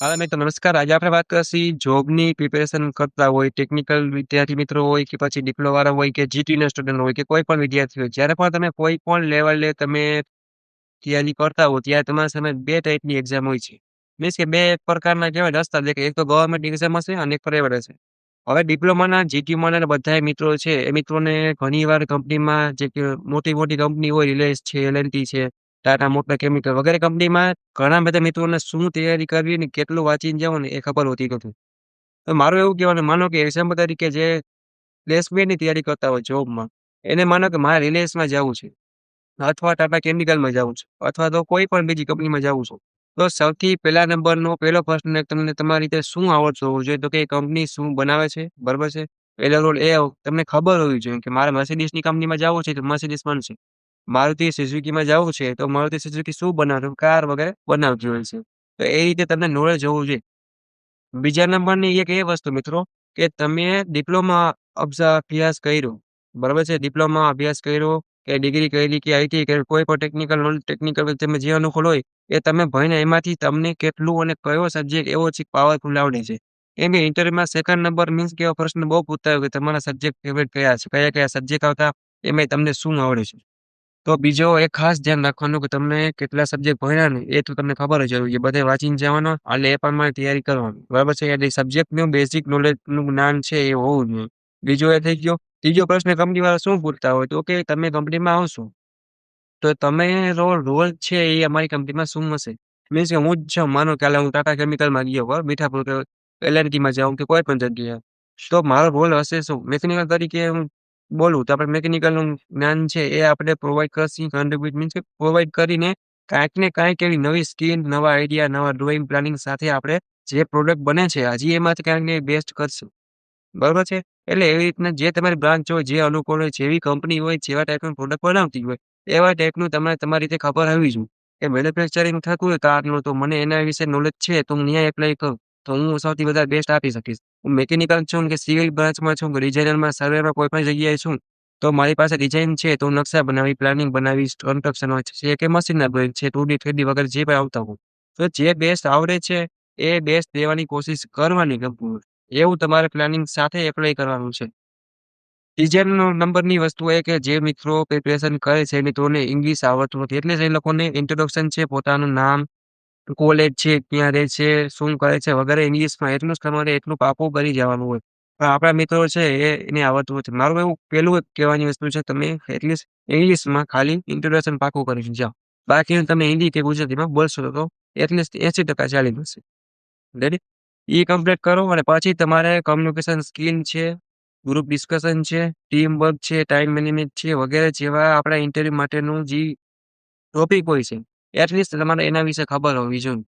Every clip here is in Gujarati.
હા મિત્રો નમસ્કાર. આજે આપણે વાત કરશી જોબની પ્રિપેરેશન કરતા હોય, ટેકનિકલ વિદ્યાર્થી મિત્રો હોય કે પછી ડિપ્લોમા વાળા હોય કે જીટીના સ્ટુડન્ટ હોય કે કોઈ પણ વિદ્યાર્થી હોય. જ્યારે પણ તમે કોઈ પણ લેવલે તમે તૈયારી કરતા હો ત્યારે તમારા સામે 2 ટાઈપની એક્ઝામ હોય છે. મીન્સ કે 2 પ્રકારના કહેવાય રસ્તા છે કે એક તો ગવર્નમેન્ટ એક્ઝામ હશે અને એક પ્રાઇવેટ હશે. હવે ડિપ્લોમાના, જીટીયુમાંના બધાય મિત્રો છે, એ મિત્રોને ઘણીવાર કંપનીમાં જે કે મોટી-મોટી કંપની હોય, રિલાયન્સ છે, એલ&ટી છે, ટાટા મોટર કેમિકલ વગેરે કંપનીમાં ઘણા બધા મિત્રોને શું તૈયારી કરવી ને કેટલું વાંચીને જવું ને એ ખબર હોતી નથી. તો મારું એવું કહેવાનું માનો કે એક્ઝામ્પલ તરીકે જે પ્લેસમેન્ટની તૈયારી કરતા હોય જોબમાં, એને માનો કે મારે રિલાયન્સમાં જાવું છે અથવા ટાટા કેમિકલમાં જાવું છે અથવા તો કોઈ પણ બીજી કંપનીમાં જાવું છું. તો સૌથી પહેલા નંબરનો પહેલો પ્રશ્ન તમને તમારી રીતે શું આવડતું હોવું જોઈએ? તો કે એ કંપની શું બનાવે છે, બરાબર છે? પહેલો રોલ એ તમને ખબર હોવી જોઈએ કે મારે મર્સિડીઝની કંપનીમાં જાવું છે તો મર્સિડીઝ બનશે. મારુતિ સુઝુકીમાં જાવું છે તો મારુતિ સુઝુકી શું બનાવે? કાર વગેરે બનાવતી હોય છે. તો એ રીતે તમને નોલેજ હોવું જોઈએ. બીજા નંબરની એક એ વસ્તુ મિત્રો કે તમે ડિપ્લોમા અભ્યાસ કર્યો, બરાબર છે? ડિપ્લોમા અભ્યાસ કર્યો કે ડિગ્રી કરી કે આઈટી કરી કોઈ પણ ટેકનિકલ નોલેજ ટેકનિકલ તમે જે અનુકૂળ હોય એ તમે ભણીને એમાંથી તમને કેટલું અને કયો સબ્જેક્ટ એવો છે પાવરફુલ આવડે છે. કેમ કે ઇન્ટરવ્યુમાં સેકન્ડ નંબર મીન્સ કે એવો પ્રશ્ન બહુ પૂછતા હોય કે તમારા સબ્જેક્ટ ફેવરેટ કયા છે? કયા-કયા સબ્જેક્ટ આવતા? એમાંય તમને શું આવડે છે? તો બીજો એક ખાસ ધ્યાન રાખવાનું કે તમને કેટલા સબ્જેક્ટ ભણ્યા ને એ તો તમને ખબર જ હોવી જોઈએ. બધે વાંચીને જવાનો અને એ પ્રમાણે તૈયારી કરવાની. બરાબર છે? એટલે સબ્જેક્ટનું બેઝિક નોલેજનું જ્ઞાન છે એ હોવું જોઈએ. બીજો એ થઈ ગયો. ત્રીજો પ્રશ્ન કંપનીવાળા શું પૂછતા હોય તો કે તમે કંપનીમાં આવશો તો તમે રોલ છે એ અમારી કંપનીમાં શું હશે? મીન્સ કે હું જ છું માનો કે હાલે હું ટાટા કેમિકલમાં ગયો બરાબર મીઠાપુર કે એલ&ટીમાં જાઉં કે કોઈ પણ જગ્યાએ. તો મારો રોલ હશે શું? મિકેનિકલ તરીકે હું બોલું તો આપણે મિકેનિકલનું જ્ઞાન છે એ આપણે પ્રોવાઈડ કરશી કન્ટ્રીબ્યુટ મીન્સ કે પ્રોવાઈડ કરીને કાંઈક ને કાંઈક એવી નવી સ્કીલ, નવા આઈડિયા, નવા ડ્રોઈંગ પ્લાનિંગ સાથે આપણે જે પ્રોડક્ટ બને છે હજી એમાંથી કાંઈક ને બેસ્ટ કરશું. બરોબર છે? એટલે એવી રીતના જે તમારી બ્રાન્ચ હોય, જે અનુકૂળ હોય, જેવી કંપની હોય, જેવા ટાઈપનું પ્રોડક્ટ બનાવતી હોય, એવા ટાઈપનું તમારી રીતે ખબર હોવી જોઈએ. કે મેન્યુફેક્ચરિંગ થતું હોય કારનું તો મને એના વિશે નોલેજ છે તો હું ન્યા એપ્લાય કરું. તો હું સૌથી વધારે બેસ્ટ આપી શકીશ. હું મિકેનિકલ છું કે સિવિલ બ્રાન્ચમાં છું કે ડિઝાઇનરમાં, સર્વેમાં કોઈ પણ જગ્યાએ છું, તો મારી પાસે ડિઝાઇન છે તો હું નકશા બનાવી, પ્લાનિંગ બનાવીશ, કન્સ્ટ્રક્શન હોય છે કે મશીનના ડ્રોઈંગ છે, 2D, 3D વગેરે જે પણ આવતા હોય. તો જે બેસ્ટ આવડે છે એ બેસ્ટ દેવાની કોશિશ કરવાની કંપનીમાં. એવું તમારે પ્લાનિંગ સાથે એપ્લાય કરવાનું છે. ત્રીજા નંબરની વસ્તુ એ કે જે મિત્રો પ્રિપેરેશન કરે છે એ મિત્રોને ઇંગ્લિશ આવડતું નથી. એટલે જ એ લોકોને ઇન્ટ્રોડક્શન છે, પોતાનું નામ, કોલેજ છે, ક્યાં રહે છે, શું કરે છે વગેરે ઇંગ્લિશમાં એટલું જ તમારે એટલું પાકું કરી જવાનું હોય. પણ આપણા મિત્રો છે એને આવડતું નથી. મારું એવું પહેલું એક કહેવાની વસ્તુ છે તમે એટલીસ્ટ ઇંગ્લિશમાં ખાલી ઇન્ટ્રોડક્શન પાકું કરીને જાઓ. બાકીનું તમે હિન્દી કે ગુજરાતીમાં બોલશો તો એટલીસ્ટ 80% ચાલી જશે. રેડી? ઈ કમ્પ્લીટ કરો અને પછી તમારે કોમ્યુનિકેશન સ્કિલ છે, ગ્રુપ ડિસ્કશન છે, ટીમ વર્ક છે, ટાઈમ મેનેજમેન્ટ છે વગેરે જેવા આપણા ઇન્ટરવ્યુ માટેનું જે ટોપિક હોય છે, એટલીસ્ટ તમારે એના વિશે ખબર હોવી જોઈએ.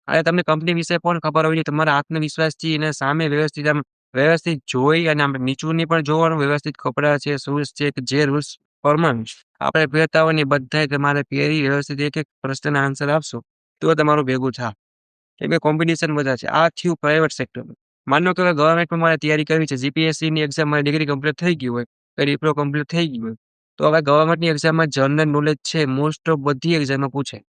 અને તમને કંપની વિશે પણ ખબર હોવી જોઈએ. તમારા આત્મવિશ્વાસથી એને સામે વ્યવસ્થિત આમ વ્યવસ્થિત જોઈ અને આમ નીચું ની પણ જોવાનું, વ્યવસ્થિત કપડાં છે, શૂઝ છે કે જે રૂલ્સ પ્રમાણે આપણે પહેરતા હોય ને એ બધાય તમારે પહેરી વ્યવસ્થિત એક-એક પ્રશ્નના આન્સર આપશો, તો તમારું ભેગું થાય. કેમ કે કોમ્પિટિશન વધારે છે. આ થયું પ્રાઇવેટ સેક્ટરનું. માનો કે હવે ગવર્નમેન્ટમાં મારે તૈયારી કરવી છે. જીપીએસસીની એક્ઝામ મારી ડિગ્રી કમ્પ્લીટ થઈ ગઈ હોય, ડિપ્લો કમ્પ્લીટ થઈ ગયું હોય, તો હવે ગવર્નમેન્ટની એક્ઝામમાં જનરલ નોલેજ છે મોસ્ટ ઓફ બધી એક્ઝામમાં પૂછે.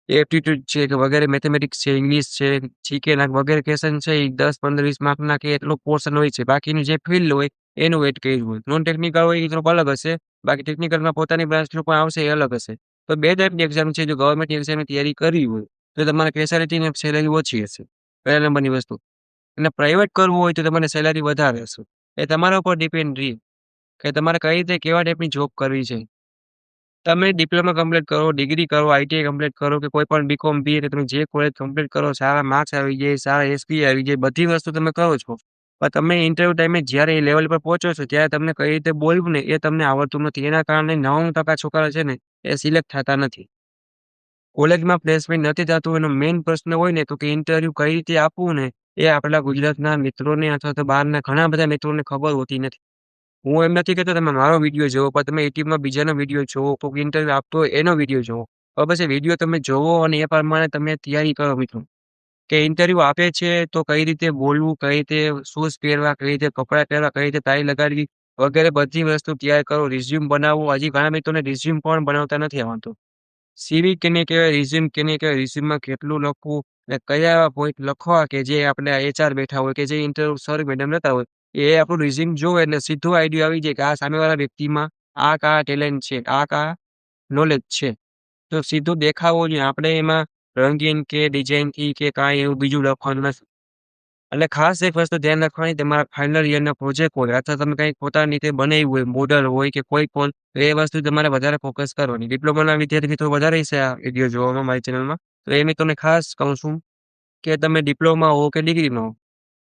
એપ્ટિટ્યૂડ છે કે વગેરે મેથેમેટિક્સ છે, ઇંગ્લિશ છે, જીકેના વગેરે ક્વેશ્ચન છે એ 10, 15, 20 માર્કના કે એટલો પોર્શન હોય છે. બાકીનું જે ફિલ્ડ હોય એનું વેટ કર્યું હોય. નોન ટેકનિકલ હોય એ થોડુંક અલગ હશે. બાકી ટેકનિકલમાં પોતાની બ્રાન્ચનું પણ આવશે એ અલગ હશે. તો 2 ટાઈપની એક્ઝામ છે. જો ગવર્નમેન્ટની એક્ઝામની તૈયારી કરવી હોય તો તમારે સ્પેશિયાલિટી ને સેલેરી ઓછી હશે. પહેલા નંબરની વસ્તુ. અને પ્રાઇવેટ કરવું હોય તો તમારે સેલેરી વધારે હશે. એ તમારા ઉપર ડિપેન્ડ રહે કે તમારે કઈ રીતે કેવા ટાઈપની જોબ કરવી છે. તમે ડિપ્લોમા કમ્પ્લીટ કરો, ડિગ્રી કરો, આઈટીઆઈ કમ્પ્લીટ કરો કે કોઈ પણ બીકોમ, બીએ કે તમે જે કોલેજ કમ્પ્લીટ કરો, સારા માર્ક્સ આવી જાય, સારા એસપી આવી જાય, બધી વસ્તુ તમે કરો છો. પણ તમે ઇન્ટરવ્યુ ટાઈમે જ્યારે એ લેવલ પર પહોંચો છો ત્યારે તમને કઈ રીતે બોલવું ને એ તમને આવડતું નથી. એના કારણે 99% છોકરા છે ને એ સિલેક્ટ થતા નથી. કોલેજમાં પ્લેસમેન્ટ નથી થતું એનો મેઈન પ્રશ્ન હોય ને તો કે ઇન્ટરવ્યુ કઈ રીતે આપવું ને એ આપણા ગુજરાતના મિત્રોને અથવા તો બહારના ઘણા બધા મિત્રોને ખબર હોતી નથી. હું એમ નથી કહેતો તમે મારો વિડીયો જોવો, પણ તમે યુટ્યુબમાં બીજાનો વિડીયો જોવો, કોઈક ઇન્ટરવ્યુ આપતો હોય એનો વિડીયો જોવો. હવે પછી વિડીયો તમે જોવો અને એ પ્રમાણે તમે તૈયારી કરો મિત્રો. કે ઇન્ટરવ્યુ આપે છે તો કઈ રીતે બોલવું, કઈ રીતે શૂઝ પહેરવા, કઈ રીતે કપડાં પહેરવા, કઈ રીતે ટાઈ લગાડવી વગેરે બધી વસ્તુ તૈયાર કરો. રિઝ્યુમ બનાવો. હજી ઘણા મિત્રોને રિઝ્યુમ પણ બનાવતા નથી આવડતું. સીવી કેને કહેવાય, રિઝ્યુમ કેને કહેવાય, રિઝ્યુમમાં કેટલું લખવું, અને કયા એવા પોઈન્ટ લખવા કે જે આપણે એચઆર બેઠા હોય કે જે ઇન્ટરવ્યુ સર મેડમ લેતા હોય, એ આપણું રિઝ્યુમ જોવે એટલે સીધો આઈડિયા આવી જાય કે આ સામેવાળા વ્યક્તિમાં આ ટેલેન્ટ છે, આ નોલેજ છે. તો સીધું દેખાવો જોઈએ. આપણે એમાં રંગીન કે ડિઝાઇનથી કે કાંઈ એવું બીજું લખવાનું નથી. એટલે ખાસ એક વસ્તુ ધ્યાન રાખવાની, તમારા ફાઇનલ યરના પ્રોજેક્ટ હોય અથવા તમે કંઈક પોતાની રીતે બનાવ્યું હોય, મોડલ હોય કે કોઈ પણ, તો એ વસ્તુ તમારે વધારે ફોકસ કરવાની. ડિપ્લોમાના વિદ્યાર્થી મિત્રો વધારે હશે આ વિડીયો જોવામાં મારી ચેનલમાં. તો એ મિત્રોને ખાસ કહું છું કે તમે ડિપ્લોમા હો કે ડિગ્રીમાં હો,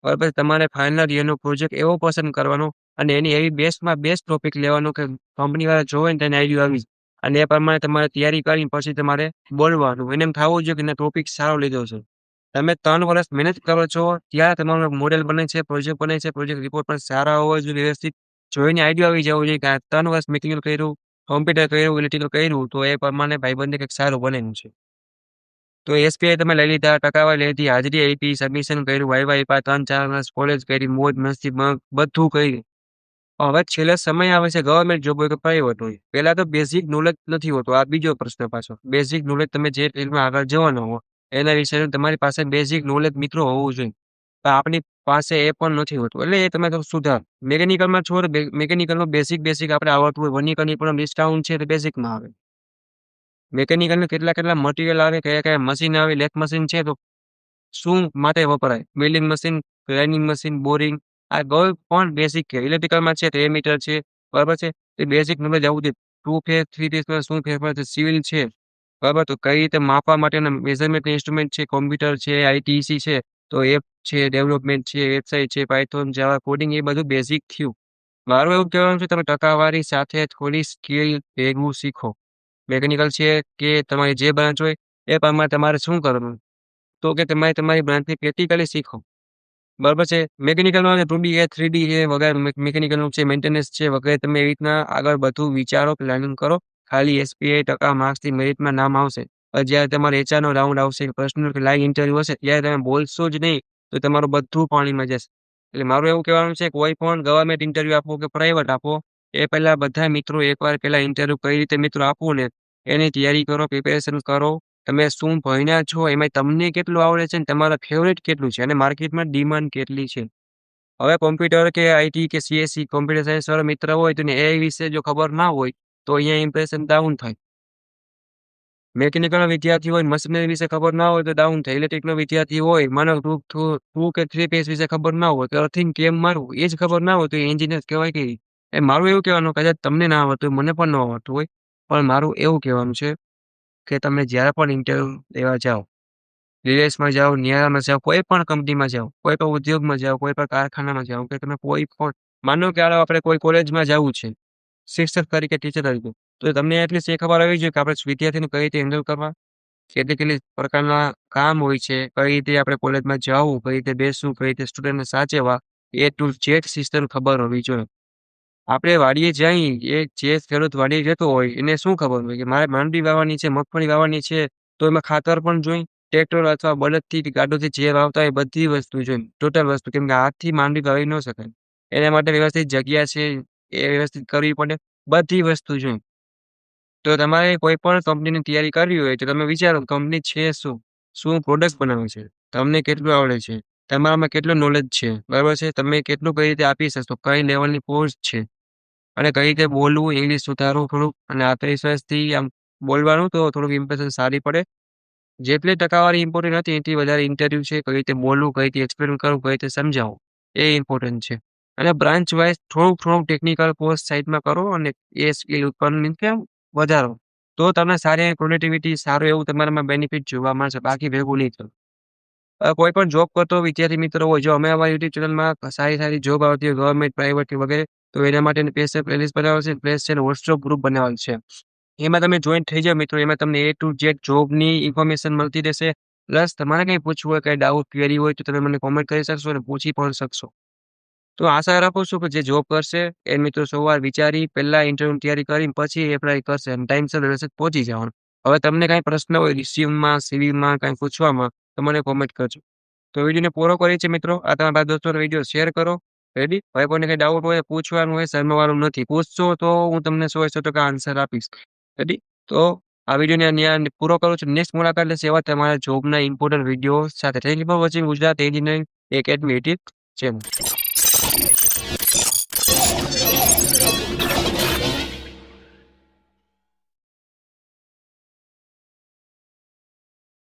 બરાબર, તમારે ફાઇનલ યરનો પ્રોજેક્ટ એવો પસંદ કરવાનો અને એની એવી બેસ્ટમાં બેસ્ટ ટોપિક લેવાનો કે કંપનીવાળા જોવે ને તેને આઈડિયા આવી જાય. અને એ પ્રમાણે તમારે તૈયારી કરીને પછી તમારે બોલવાનું. એને એમ થવું જોઈએ કે ના, ટોપિક સારો લીધો છે. તમે 3 વર્ષ મહેનત કરો છો, ત્યાં તમારું મોડેલ બને છે, પ્રોજેક્ટ બને છે, પ્રોજેક્ટ રિપોર્ટ પણ સારા હોવા જોઈએ, વ્યવસ્થિત. જોઈને આઈડિયા આવી જવો જોઈએ કે આ 3 વર્ષ મિકેનિકલ કર્યું, કોમ્પ્યુટર કર્યું, ઇલેક્ટ્રિકલ કર્યું, તો એ પ્રમાણે ભાઈબંધને કંઈક સારું બનેલું છે. તો એસપીઆઈ તમે લઈ લીધા, ટકાવારી લીધી, હાજરી આપી, સબમિશન કર્યું, વાઇવા આપ્યા, 3-4 વર્ષ કોલેજ કરી, મોજ મસ્તી બધું કર્યું. હવે છેલ્લે સમય આવે છે, ગવર્નમેન્ટ જોબ હોય કે પ્રાઇવેટ હોય. પહેલા તો બેઝિક નોલેજ નથી હોતું. આ બીજો પ્રશ્ન પાછો. બેઝિક નોલેજ તમે જે ફિલ્ડમાં આગળ જવાના હો, એના વિશેનું તમારી પાસે બેઝિક નોલેજ મિત્રો હોવું જોઈએ. પણ આપણી પાસે એ પણ નથી હોતું. એટલે એ તમે તો સુધાર. મિકેનિકલમાં છો, મિકેનિકલમાં બેઝિક આપણે આવડતું હોય. વનીકરની પણ ડિસ્કાઉન્ટ છે, તો બેઝિકમાં આવે. મિકેનિકલના કેટલા મટીરિયલ આવે, કયા મશીન આવે, લેથ મશીન છે તો શું માટે વપરાય? Welding machine, grinding machine, boring, આ કોઈ પણ બેઝિક છે. ઇલેક્ટ્રિકલમાં છે તો એમીટર છે, બરાબર છે. એ બેઝિક નોલેજ આવવું જોઈએ. 2 ફેઝ, 3 ફેઝમાં શું ફેરફાર છે, સિવિલ છે, બરાબર. તો કઈ રીતે માપવા માટેના મેઝરમેન્ટ ઇન્સ્ટ્રુમેન્ટ છે, કોમ્પ્યુટર છે, આઈટીસી છે, તો એપ છે, ડેવલપમેન્ટ છે, વેબસાઇટ છે, પાયથોન, જાવા, કોડિંગ, એ બધું બેઝિક થયું. મારું એવું કહેવાનું છે, તમે ટકાવારી સાથે થોડી સ્કિલ ભેગું શીખો. મિકેનિકલ છે કે તમારી જે બ્રાન્ચ હોય, એ પ્રમાણે તમારે શું કરવાનું? તો કે તમારી બ્રાન્ચને પ્રેક્ટિકલી શીખો. બરાબર છે. મિકેનિકલમાં 2D છે, 3D છે, વગેરે મિકેનિકલનું છે, મેન્ટેનન્સ છે વગેરે. તમે એવી રીતના આગળ બધું વિચારો, પ્લાનિંગ કરો. ખાલી એસપીઆઈ ટકા માર્ક્સથી મેરિટમાં નામ આવશે. જ્યારે તમારે એચઆરનો રાઉન્ડ આવશે, પર્સનલ કે લાઈવ ઇન્ટરવ્યુ હશે, ત્યારે તમે બોલશો જ નહીં, તો તમારું બધું પાણીમાં જશે. એટલે મારું એવું કહેવાનું છે, કોઈ પણ ગવર્નમેન્ટ ઇન્ટરવ્યુ આપો કે પ્રાઇવેટ આપો, એ પહેલા બધા મિત્રો એકવાર પહેલા ઇન્ટરવ્યુ કઈ રીતે મિત્રો આપવું ને, એની તૈયારી કરો, પ્રિપેરેશન કરો. તમે શું ભણ્યા છો, એમાં તમને કેટલું આવડે છે, ને તમારા ફેવરેટ કેટલું છે, અને માર્કેટમાં ડિમાન્ડ કેટલી છે. હવે કોમ્પ્યુટર કે આઈટી કે સીએસસી, કોમ્પ્યુટર સાયન્સ વાળો મિત્ર હોય તો એઆઈ વિશે જો ખબર ના હોય, તો અહીંયા ઇમ્પ્રેશન ડાઉન થાય. મેકેનિકલનો વિદ્યાર્થી હોય, મશીનરી વિશે ખબર ના હોય તો ડાઉન થાય. ઇલેક્ટ્રિકનો વિદ્યાર્થી હોય, માનો 2 કે 3 ફેઝ વિશે ખબર ના હોય, તો અર્થિંગ કેમ મારવું એ જ ખબર ના હોય, તો એન્જિનિયર કહેવાય કે. એ મારું એવું કહેવાનું, કદાચ તમને ના આવડતું હોય, મને પણ ન આવડતું હોય, પણ મારું એવું કહેવાનું છે કે તમે જ્યારે પણ ઇન્ટરવ્યુ લેવા જાઓ, રિલાયન્સમાં જાઓ, નિયારામાં જાઓ, કોઈ પણ કંપનીમાં જાઓ, કોઈ પણ ઉદ્યોગમાં જાઓ, કોઈ પણ કારખાનામાં જાઓ, કે તમે કોઈ પણ, માનો કે હાલો આપણે કોઈ કોલેજમાં જવું છે, શિક્ષક તરીકે, ટીચર તરીકે, તો તમને એટલીસ્ટ એ ખબર હોવી જોઈએ કે આપણે વિદ્યાર્થીને કઈ રીતે હેન્ડલ કરવા, કેટલી પ્રકારના કામ હોય છે, કઈ રીતે આપણે કોલેજમાં જવું, કઈ રીતે બેસવું, કઈ રીતે સ્ટુડન્ટને સાચવવા, એ ટુ ઝેડ સિસ્ટમ ખબર હોવી જોઈએ. આપણે વાડીએ જઈ, એ જે ખેડૂત વાડીએ જતો હોય, એને શું ખબર હોય કે મારે માંડવી વાવવાની છે, મગફળી વાવવાની છે, તો એમાં ખાતર પણ જોઈ, ટ્રેક્ટર અથવા બળદથી, ગાડોથી જે વાવતા હોય, બધી વસ્તુ જોઈ, ટોટલ વસ્તુ. કેમ કે હાથથી માંડવી વાવી ન શકાય. એના માટે વ્યવસ્થિત જગ્યા છે, એ વ્યવસ્થિત કરવી પડે, બધી વસ્તુ જોઈ. તો તમારે કોઈ પણ કંપનીની તૈયારી કરવી હોય, તો તમે વિચારો કંપની છે શું? શું પ્રોડક્ટ બનાવે છે? તમને કેટલું આવડે છે? તમારામાં કેટલું નોલેજ છે? બરાબર છે? તમે કેટલું કઈ રીતે આપી શકશો? કઈ લેવલની પોસ્ટ છે? અને કઈ રીતે બોલવું, ઇંગ્લિશ સુધારવું થોડુંક, અને આત્મવિશ્વાસથી આમ બોલવાનું, તો થોડુંક ઇમ્પ્રેશન સારી પડે. જેટલી ટકાવારી ઇમ્પોર્ટન્ટ નથી, એથી વધારે ઇન્ટરવ્યુ છે. કઈ રીતે બોલવું, કઈ રીતે એક્સપ્લેન કરવું, કઈ રીતે સમજાવવું, એ ઇમ્પોર્ટન્ટ છે. અને બ્રાન્ચ વાઇઝ થોડુંક ટેકનિકલ કોર્સ સાઈડમાં કરો અને એ સ્કિલ ઉત્પન્ન મીન્સ કે વધારો. તો તમને સારી પ્રોડક્ટિવિટી, સારું એવું તમારામાં બેનિફિટ જોવા મળશે. બાકી ભેગું નહીં થયું. કોઈ પણ જોબ કરતો વિદ્યાર્થી મિત્રો હોય, જો અમે અમારી યુટ્યુબ ચેનલમાં સારી જોબ આવતી હોય, ગવર્નમેન્ટ, પ્રાઇવેટ કે વગેરે, તો એના માટેની સ્પેશિયલ પ્લેલિસ્ટ બનાવેલ છે, પ્લેસ છે, વોટ્સએપ ગ્રુપ બનાવેલ છે. એમાં તમે જોઈન થઈ જાઓ મિત્રો. એમાં તમને એ ટુ ઝેડ જોબની ઇન્ફોર્મેશન મળતી રહેશે. પ્લસ તમારે કંઈ પૂછવું હોય, કંઈ ડાઉટ, ક્વેરી હોય, તો તમે મને કોમેન્ટ કરી શકશો અને પૂછી પણ શકશો. તો આશા રાખું છું કે જે જોબ કરશે એ મિત્રો સવાર વિચારી પહેલા ઇન્ટરવ્યુની તૈયારી કરીને પછી એપ્લાય કરશે અને ટાઈમસર વ્યવસ્થિત પહોંચી જવાનું. હવે તમને કાંઈ પ્રશ્ન હોય રિસ્યુમમાં, સીવીમાં કાંઈ પૂછવામાં, તો મને કોમેન્ટ કરજો. તો વિડીયોને પૂરો કરીએ છીએ મિત્રો. આ તમારા બધા દોસ્તોને વિડીયો શેર કરો. રેડી? હવે કોઈને કંઈ ડાઉટ હોય, પૂછવાનું હોય, શરમાવાનું નથી. પૂછશો તો હું તમને 100% આન્સર આપીશ. રેડી? તો આ વિડીયોને અહીંયા પૂરો કરું છું. નેક્સ્ટ મુલાકાત લેશે એવા તમારા જોબના ઇમ્પોર્ટન્ટ વિડીયો સાથે. Thank you for watching Gujarat engineering academy YouTube channel.